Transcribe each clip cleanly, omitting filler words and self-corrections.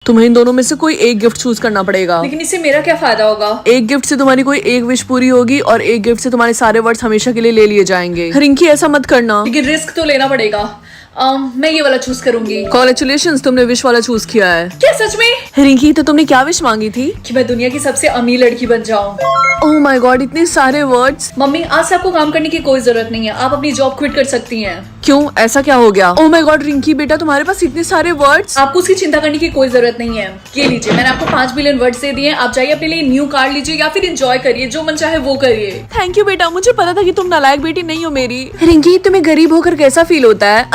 तुम्हें इन दोनों में से कोई एक गिफ्ट चूज करना पड़ेगा। लेकिन इससे मेरा क्या फायदा होगा? एक गिफ्ट से तुम्हारी कोई एक विश पूरी होगी और एक गिफ्ट से तुम्हारे सारे वर्ड्स हमेशा के लिए ले लिए जाएंगे। रिंकी ऐसा मत करना। लेकिन रिस्क तो लेना पड़ेगा। मैं ये वाला चूज करूंगी। कॉन्ग्रेचुलेशंस, तुमने विश वाला चूज किया है। क्या सच में? रिंकी, तो तुमने क्या विश मांगी थी? कि मैं दुनिया की सबसे अमीर लड़की बन जाऊं। ओह माय गॉड, इतने सारे वर्ड्स। मम्मी, आज से आपको काम करने की कोई जरूरत नहीं है, आप अपनी जॉब क्विट कर सकती हैं। क्यों, ऐसा क्या हो गया? ओह माय गॉड रिंकी बेटा, तुम्हारे पास इतने सारे वर्ड्स। आपको उसकी चिंता करने की कोई जरूरत नहीं है। ये लीजिए, मैंने आपको 5 बिलियन वर्ड्स दे दिए हैं। आप जाइए अपने लिए न्यू कार लीजिए या फिर एंजॉय करिए, जो मन चाहे वो करिए। थैंक यू बेटा, मुझे पता था कि तुम नालायक बेटी नहीं हो मेरी। रिंकी, तुम्हें गरीब होकर कैसा फील होता है?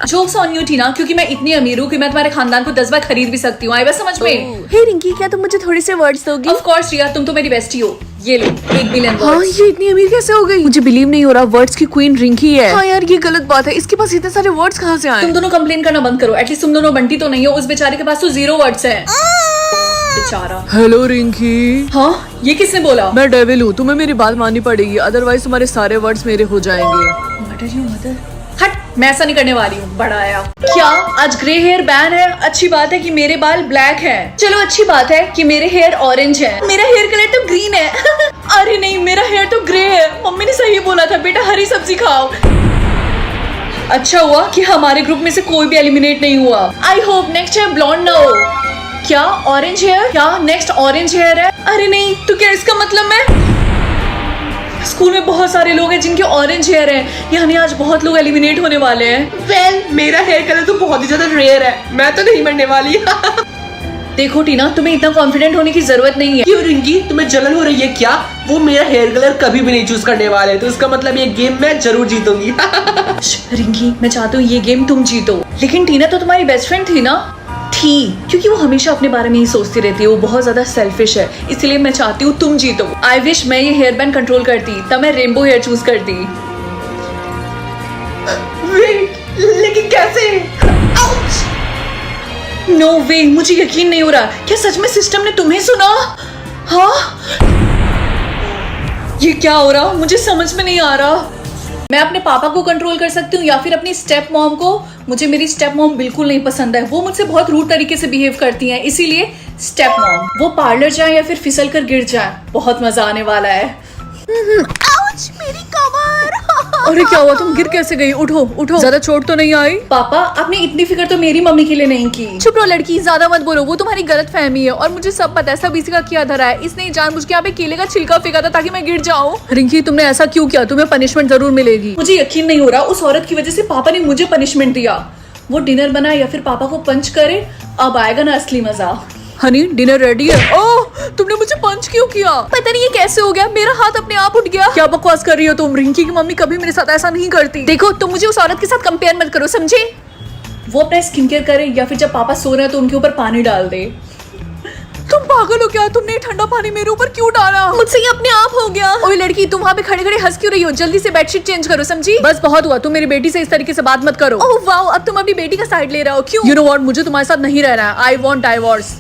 जोक्स ऑन यू टीना, क्योंकि मैं इतनी अमीर हूँ कि मैं तुम्हारे खानदान को 10 बार खरीद भी सकती हूँ। आई बात समझ में? हे रिंकी, क्या तुम मुझे थोड़े से वर्ड्स दोगी? ऑफ कोर्स रिया, तुम तो मेरी बेस्टी हो। ये लो 1 बिलियन हाँ, वर्ड्स। ये इतनी अमीर कैसे हो गई? मुझे बिलीव नहीं हो रहा, वर्ड्स की क्वीन रिंकी है। हाँ यार, ये गलत बात है, इसके पास इतने सारे वर्ड्स कहाँ से आए? तुम दोनों कंप्लेन करना बंद करो। एटलीस्ट तुम दोनों बंटी तो नहीं हो। उस बेचारे के पास तो 0 वर्ड्स है बेचारा। हेलो रिंकी। हाँ, ये किसने बोला? मैं डेविल हूँ, तुम्हें मेरी बात माननी पड़ेगी, अदरवाइज तुम्हारे सारे वर्ड्स मेरे हो जाएंगे। Mother you mother. हट, मैं ऐसा नहीं करने वाली हूँ, बड़ा आया। क्या आज ग्रे हेयर बैन है? अच्छी बात है कि मेरे बाल ब्लैक हैं। चलो अच्छी बात है कि मेरे हेयर ऑरेंज है। मेरा हेयर कलर तो ग्रीन है। अरे नहीं, मेरा हेयर तो ग्रे है। मम्मी ने सही बोला था, बेटा हरी सब्जी खाओ। अच्छा हुआ कि हमारे ग्रुप में से कोई भी एलिमिनेट नहीं हुआ। I hope next time blonde ना हो। क्या ऑरेंज हेयर? क्या नेक्स्ट ऑरेंज हेयर है? अरे नहीं, तो क्या इसका मतलब मैं स्कूल में बहुत सारे लोग हैं जिनके ऑरेंज हेयर है, यानी आज बहुत लोग एलिमिनेट होने वाले हैं। वेल, मेरा हेयर कलर तो बहुत ही ज्यादा रेयर है, मैं तो नहीं मरने वाली। देखो टीना, तुम्हें इतना कॉन्फिडेंट होने की जरूरत नहीं है। क्यों रिंकी, तुम्हें जलन हो रही है क्या? वो मेरा हेयर कलर कभी भी नहीं चूज करने वाले, तो इसका मतलब ये गेम मैं जरूर जीतूंगी। रिंकी, मैं चाहती हूँ ये गेम तुम जीतो। लेकिन टीना तो तुम्हारी बेस्ट फ्रेंड थी ना? थी, क्योंकि वो हमेशा अपने बारे में ही सोचती रहती है, वो बहुत ज्यादा सेल्फिश है, इसलिए मैं चाहती हूँ तुम जीतो। आई विश मैं ये हेयर बैंड कंट्रोल करती, तब मैं रेनबो हेयर चूज करती। वेट, लेकिन कैसे? नो वे, मुझे यकीन नहीं हो रहा। क्या सच में सिस्टम ने तुम्हें सुना? हाँ, ये क्या हो रहा? मुझे समझ में नहीं आ रहा। मैं अपने पापा को कंट्रोल कर सकती हूँ या फिर अपनी स्टेप मॉम को। मुझे मेरी स्टेप मॉम बिल्कुल नहीं पसंद है, वो मुझसे बहुत रूड तरीके से बिहेव करती हैं, इसीलिए स्टेप मॉम। वो पार्लर जाए या फिर फिसल कर गिर जाए, बहुत मजा आने वाला है। आउच, मेरी कमर। अरे क्या हुआ? तुम गिर कैसे गई? उठो उठो, ज्यादा चोट तो नहीं आई? पापा, आपने इतनी फिक्र तो मेरी मम्मी के लिए नहीं की। चुप रहो लड़की, ज्यादा मत बोलो, वो तुम्हारी गलत फहमी है और मुझे सब पता है, सब इसी का किया धरा है। इसने जानबूझ के यहाँ पे केले का छिलका फेंका था ताकि मैं गिर जाऊं। रिंकी, तुमने ऐसा क्यों किया? तुम्हें पनिशमेंट जरूर मिलेगी। मुझे यकीन नहीं हो रहा, उस औरत की वजह से पापा ने मुझे पनिशमेंट दिया। वो डिनर बनाए या फिर पापा को पंच करे, अब आएगा ना असली मजा। हनी, डिनर रेडी है। ओह, तुमने मुझे पंच क्यों किया? पता नहीं ये कैसे हो गया, मेरा हाथ अपने आप उठ गया। क्या बकवास कर रही हो तुम? रिंकी की मम्मी कभी मेरे साथ ऐसा नहीं करती। देखो, तुम मुझे उस औरत के साथ कंपेयर मत करो, समझे? वो अपना स्किन केयर करे या फिर जब पापा सो रहे हैं तो उनके ऊपर पानी डाल दे। तुम पागल हो क्या? तुमने ठंडा पानी मेरे ऊपर क्यों डाला? मुझसे ये अपने आप हो गया। ओए लड़की, तुम वहाँ पे खड़े खड़े हंस क्यों रही हो? जल्दी से बेडशीट चेंज करो, समझी? बस बहुत हुआ, तुम मेरी बेटी से इस तरीके से बात मत करो। ओह वाओ, अब तुम अपनी बेटी का साइड ले रहे हो, क्यों? यू नो व्हाट, मुझे तुम्हारे साथ नहीं रहना है। I want divorce.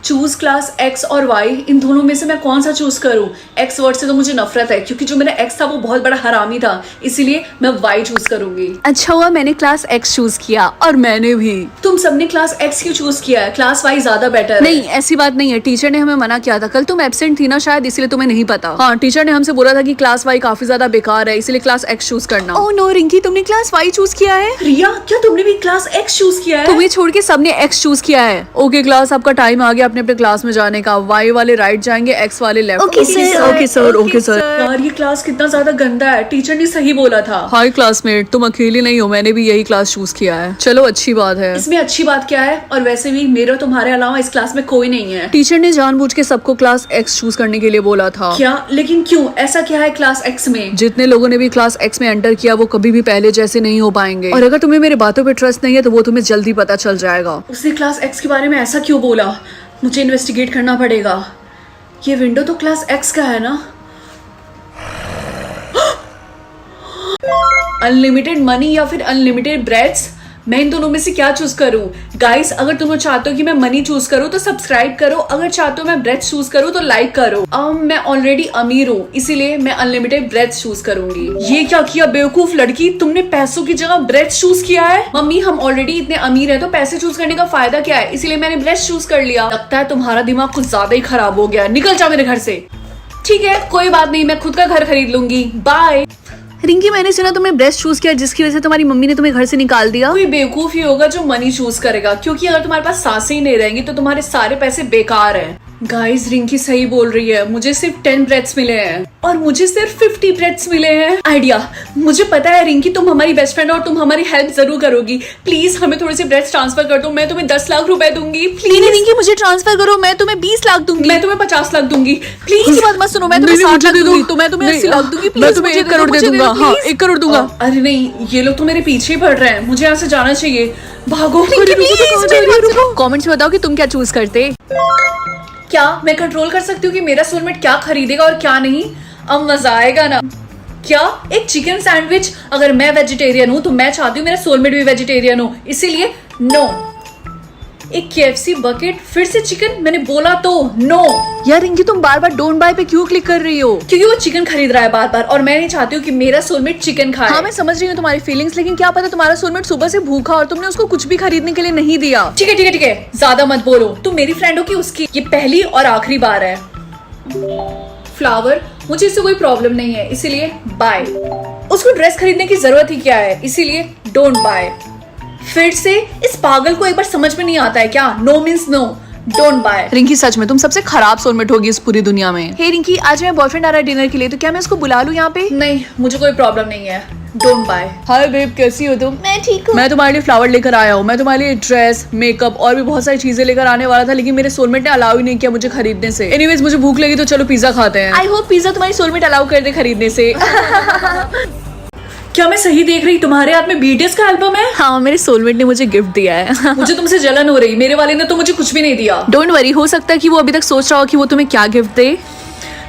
Choose class x और वाई, इन दोनों में से मैं कौन सा चूज करूं? एक्स वर्ड से तो मुझे नफरत है, क्योंकि जो मेरा एक्स था वो बहुत बड़ा हरामी था, इसीलिए मैं वाई चूज करूंगी। अच्छा हुआ मैंने क्लास एक्स चूज किया, और मैंने भी। तुम सबने क्लास एक्स क्यों चूज किया है? क्लास वाई ज्यादा बेटर है। नहीं, ऐसी बात नहीं है, टीचर ने हमें मना किया था। कल तुम एब्सेंट थी ना शायद, इसलिए तुम्हें नहीं पता। हाँ, टीचर ने हमसे बोला था कि क्लास वाई काफी ज्यादा बेकार है, इसलिए क्लास एक्स चूज करना। ओह नो रिंकी, तुमने क्लास वाई चूज किया है? रिया, क्या तुमने भी क्लास एक्स चूज किया है? तुम्हें छोड़ के सबने एक्स चूज किया है। ओके क्लास, आपका टाइम आ गया अपने अपने क्लास में जाने का। वाई वाले राइट जाएंगे, एक्स वाले left. Okay sir, okay sir, okay sir. यार ये क्लास कितना ज्यादा गंदा है, टीचर ने सही बोला था। हाय क्लासमेट, तुम अकेली नहीं हो, मैंने भी यही क्लास चूज किया है। चलो अच्छी बात है। इसमें अच्छी बात क्या है? और वैसे भी मेरे और तुम्हारे अलावा इस क्लास में कोई नहीं है। टीचर ने जानबूझ के सबको क्लास एक्स चूज करने के लिए बोला था। क्या? लेकिन क्यों? ऐसा क्या है क्लास एक्स में? जितने लोगों ने भी क्लास एक्स में एंटर किया वो कभी भी पहले जैसे नहीं हो पाएंगे, और अगर तुम्हें मेरे बातों पे ट्रस्ट नहीं है तो वो तुम्हें जल्दी पता चल जाएगा। उसने क्लास एक्स के बारे में ऐसा क्यों बोला? मुझे इन्वेस्टिगेट करना पड़ेगा। ये विंडो तो क्लास एक्स का है ना? अनलिमिटेड मनी या फिर अनलिमिटेड ब्रेड्स? मैं इन दोनों में से क्या चूज करूं? गाइस, अगर तुम लोग चाहते हो कि मैं मनी चूज करूं तो सब्सक्राइब करो, अगर चाहते हो मैं ब्रेथ चूज करूं तो लाइक करो। मैं ऑलरेडी अमीर हूँ, इसीलिए मैं अनलिमिटेड ब्रेथ चूज करूंगी। ये क्या किया बेवकूफ लड़की, तुमने पैसों की जगह ब्रेथ चूज किया है। मम्मी, हम ऑलरेडी इतने अमीर हैं तो पैसे चूज करने का फायदा क्या है, इसीलिए मैंने ब्रेथ चूज कर लिया। लगता है तुम्हारा दिमाग कुछ ज्यादा ही खराब हो गया, निकल जा मेरे घर से। ठीक है, कोई बात नहीं, मैं खुद का घर खरीद लूंगी, बाय। रिंकी, मैंने सुना तुमने ब्रेस्ट चूज किया जिसकी वजह से तुम्हारी मम्मी ने तुम्हें घर से निकाल दिया। कोई बेवकूफ ही होगा जो मनी चूज करेगा, क्योंकि अगर तुम्हारे पास सांसें ही नहीं रहेंगी तो तुम्हारे सारे पैसे बेकार हैं। गाइस, रिंकी सही बोल रही है, मुझे सिर्फ 10 ब्रेथ्स मिले हैं और मुझे सिर्फ 50 ब्रेथ्स मिले हैं। आइडिया, मुझे पता है रिंकी तुम हमारी बेस्ट फ्रेंड और तुम हमारी हेल्प जरूर करोगी। प्लीज हमें थोड़े से ब्रेथ्स ट्रांसफर कर दो, मैं तुम्हें 10 लाख रुपए दूंगी। प्लीज रिंकी, मुझे ट्रांसफर करो, मैं तुम्हें 20 लाख दूंगी। मैं तुम्हें 50 लाख दूंगी। प्लीज की बात मत सुनो, मैं तुम्हें 60 लाख दूंगी, तो मैं तुम्हें 80 लाख दूंगी। मैं तुम्हें 1 करोड़ दे दूंगा। हाँ, 1 करोड़ दूंगा। अरे नहीं, ये लोग तो मेरे पीछे ही पड़ रहे हैं, मुझे यहाँ से जाना चाहिए। भागो। कमेंट्स में बताओ कि तुम क्या चूज करते। क्या मैं कंट्रोल कर सकती हूँ कि मेरा सोलमेट क्या खरीदेगा और क्या नहीं? अब मजा आएगा ना। क्या एक चिकन सैंडविच? अगर मैं वेजिटेरियन हूँ तो मैं चाहती हूँ मेरा सोलमेट भी वेजिटेरियन हो, इसीलिए नो। एक KFC बकेट, फिर से चिकन? मैंने बोला तो नो। यार रिंकी, तुम बार बार डोंट बाय पे क्यों क्लिक कर रही हो? क्योंकि वो चिकन खरीद रहा है बार बार और मैं नहीं चाहती हूँ कि मेरा सोलमेट चिकन खाए। हाँ, मैं समझ रही हूँ तुम्हारी फीलिंग्स, लेकिन क्या पता तुम्हारा सोलमेट सुबह से भूखा और तुमने उसको कुछ भी खरीदने के लिए नहीं दिया। ठीक है ठीक है ठीक है, ज्यादा मत बोलो। तुम मेरी फ्रेंड हो कि उसकी? ये पहली और आखिरी बार है। फ्लावर, मुझे इससे कोई प्रॉब्लम नहीं है, इसीलिए बाय। उसको ड्रेस खरीदने की जरूरत ही क्या है, इसीलिए डोंट बाय। फिर से इस पागल को एक बार समझ में नहीं आता है क्या? No means no, don't buy. Rinki, सच में तुम सबसे खराब सोलमेट होगी इस पूरी दुनिया में। हे रिंकी, आज मेरा बॉयफ्रेंड आ रहा है डिनर के लिए, तो क्या मैं उसको बुला लूं यहाँ पे? नहीं, मुझे कोई प्रॉब्लम नहीं है, डोंट बाय। हाय बेब, कैसी हो तुम? मैं ठीक हूँ। मैं तुम्हारे लिए फ्लावर लेकर आया हूँ। मैं तुम्हारे लिए ड्रेस, मेकअप और भी बहुत सारी चीजें लेकर आने वाला था, लेकिन मेरे सोलमेट ने अलाउ ही नहीं किया मुझे खरीदने से। एनीवेज, मुझे भूख लगी तो चलो पिज्जा खाते हैं। आई होप पिज्जा तुम्हारी सोलमेट अलाउ कर दे खरीदने से। क्या मैं सही देख रही? तुम्हारे हाथ में BTS का एल्बम है? हाँ, मेरे सोलमेट ने मुझे गिफ्ट दिया है। मुझे तुमसे जलन हो रही, मेरे वाले ने तो मुझे कुछ भी नहीं दिया। डोंट वरी, हो सकता है कि वो अभी तक सोच रहा हो कि वो तुम्हें क्या गिफ्ट दे।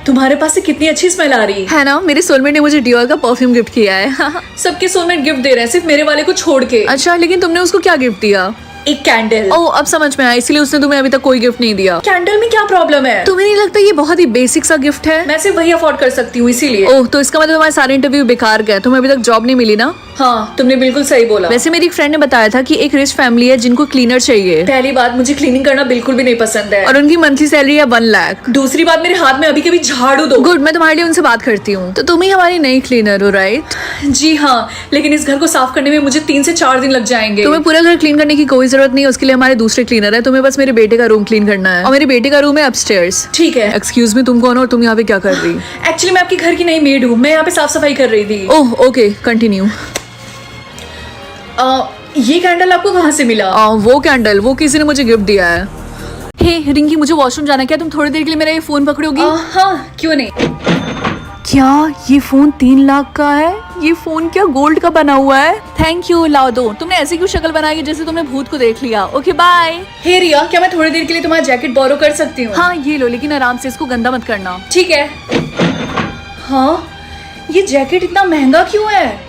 तुम्हारे पास से कितनी अच्छी स्मेल आ रही है ना? मेरे सोलमेट ने मुझे डियोर का परफ्यूम गिफ्ट किया है। सबके सोलमेट गिफ्ट दे रहे हैं, सिर्फ मेरे वाले को छोड़ के। अच्छा, लेकिन तुमने उसको क्या गिफ्ट दिया? एक कैंडल। ओह, अब समझ में आया, इसलिए उसने तुम्हें अभी तक कोई गिफ्ट नहीं दिया। कैंडल में क्या प्रॉब्लम है? तुम्हें नहीं लगता ये बहुत ही बेसिक सा गिफ्ट है? मैं सिर्फ वही अफोर्ड कर सकती हूँ, इसीलिए। ओह, तो इसका मतलब तुम्हारे सारे इंटरव्यू बेकार गए, तुम्हें अभी तक जॉब नहीं मिली ना? हाँ, तुमने बिल्कुल सही बोला। वैसे मेरी एक फ्रेंड ने बताया था कि एक रिच फैमिली है जिनको क्लीनर चाहिए। पहली बात, मुझे क्लीनिंग करना बिल्कुल भी नहीं पसंद है और उनकी मंथली सैलरी है 1 लाख। दूसरी बात, मेरे हाथ में अभी कभी झाड़ू दो। गुड, मैं तुम्हारे लिए उनसे बात करती हूँ। तो तुम ही हमारी नई क्लीनर हो, राइट? जी हाँ, लेकिन इस घर को साफ करने में मुझे 3 से 4 दिन लग जाएंगे। तुम्हें पूरा घर क्लीन करने की कोई जरूरत नहीं है, उसके लिए हमारे दूसरे क्लीनर है। तुम्हें बस मेरे बेटे का रूम क्लीन करना है और मेरे बेटे का रूम है अपस्टेयर्स। ठीक है। एक्सक्यूज मी, तुम कौन हो और तुम यहाँ पे क्या कर रही? एक्चुअली मैं आपके घर की नई मेड हूँ, मैं यहाँ पे साफ सफाई कर रही थी। Oh okay, continue. ये कैंडल आपको कहाँ से मिला? वो कैंडल वो किसी ने मुझे गिफ्ट दिया है। हे रिंकी, मुझे वॉशरूम जाना है, क्या तुम थोड़ी देर के लिए मेरा ये फोन पकड़ोगी? हाँ, क्यों नहीं। क्या ये फोन 3 लाख का है? ये फोन क्या गोल्ड का बना हुआ है? थैंक यू, लाओ दो। तुमने ऐसी क्यों शक्ल बनाई है जैसे तुमने भूत को देख लिया? Okay bye. हे रिया, क्या मैं थोड़ी देर के लिए तुम्हारा जैकेट बोरो कर सकती हूँ? हाँ ये लो, लेकिन आराम से, इसको गंदा मत करना। ठीक है। हाँ, ये जैकेट इतना महंगा क्यों है?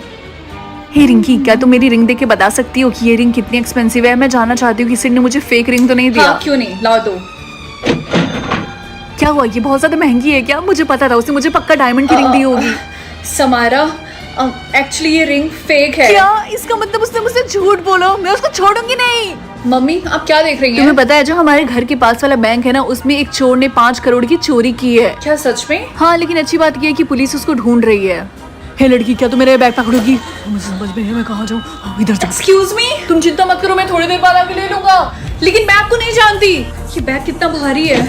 हे रिंकी, क्या तुम मेरी रिंग देख के बता सकती हो कि ये रिंग कितनी एक्सपेंसिव है? मैं जानना चाहती हूँ किसी ने मुझे फेक रिंग तो नहीं दिया। हाँ, क्यों नहीं, लाओ दो। क्या हुआ, ये बहुत ज्यादा महंगी है क्या? मुझे पता था, उसने मुझे पक्का डायमंड की रिंग दी होगी। समारा, एक्चुअली ये रिंग फेक है। क्या? इसका मतलब उसने मुझसे झूठ बोलो, मैं उसको छोड़ूंगी नहीं। मम्मी, आप क्या देख रही हैं? तुम्हें पता है जो हमारे घर के पास वाला बैंक है ना, उसमें एक चोर ने 5 करोड़ की चोरी की है। क्या सच में? हाँ, लेकिन अच्छी बात यह है कि पुलिस उसको ढूंढ रही है। हे लड़की, क्या तुम मेरा बैग पकड़ोगी? मुझे समझ में नहीं, मैं कहाँ जाऊँ? इधर जा। एक्सक्यूज मी, तुम चिंता मत करो, मैं थोड़ी देर बाद आके ले लूंगा। लेकिन मैं आपको नहीं जानती। ये बैग कितना भारी है।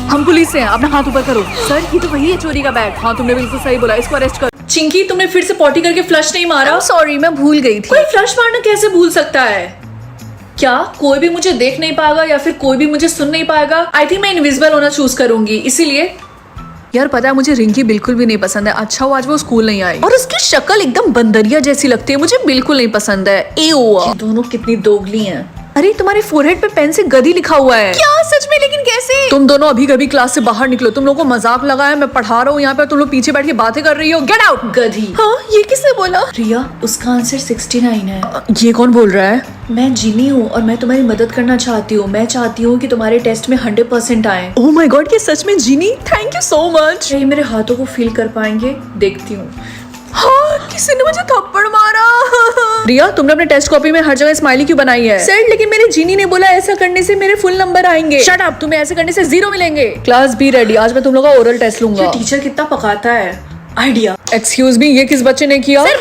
हम पुलिस हैं, अपना हाथ ऊपर करो। सर, ये तो वही है चोरी का बैग। हाँ, तुमने बिल्कुल सही बोला, इसको अरेस्ट करो। चिंकी, तुमने फिर से पॉटी करके फ्लश नहीं मारा? सॉरी, मैं भूल गई थी। कोई फ्लश मारना कैसे भूल सकता है? क्या कोई भी मुझे देख नहीं पाएगा या फिर कोई भी मुझे सुन नहीं पाएगा? आई थिंक मैं इनविजिबल होना चूज करूंगी, इसीलिए। यार पता है, मुझे रिंकी बिल्कुल भी नहीं पसंद है। अच्छा हुआ आज वो स्कूल नहीं आई। और उसकी शक्ल एकदम बंदरिया जैसी लगती है, मुझे बिल्कुल नहीं पसंद है। ये दोनों कितनी दोगली हैं। अरे तुम्हारे फोरहेड पे पेन से गधी लिखा हुआ है। क्या सच में? लेकिन कैसे? तुम दोनों अभी कभी क्लास से बाहर निकलो। तुम लोगों को मजाक लगा है, मैं पढ़ा रहा हूँ यहाँ पे, तुम लोग पीछे बैठ के बातें कर रही हो। गेट आउट गधी। हाँ, ये किसने बोला? रिया, उसका आंसर 69 है। ये कौन बोल रहा है? मैं जिनी हूँ और मैं तुम्हारी मदद करना चाहती हूँ। मैं चाहती हूँ कि तुम्हारे टेस्ट में 100% आए। ओह माय गॉड, ये सच में genie? Thank you so much. ये मेरे हाथों को फील कर पाएंगे? देखती हूँ। हाँ, किसी ने मुझे थप्पड़ मारा। रिया, तुमने अपने टेस्ट कॉपी में हर जगह स्माइली क्यों बनाई है? सर, लेकिन मेरे जीनी ने बोला ऐसा करने से मेरे फुल नंबर आएंगे। शट अप, तुम्हें ऐसे करने से 0 मिलेंगे। क्लास बी रेडी, आज मैं तुम लोगों का ओरल टेस्ट लूंगा। ये टीचर कितना पकाता है। आइडिया। एक्सक्यूज मी, ये किस बच्चे ने किया? सर,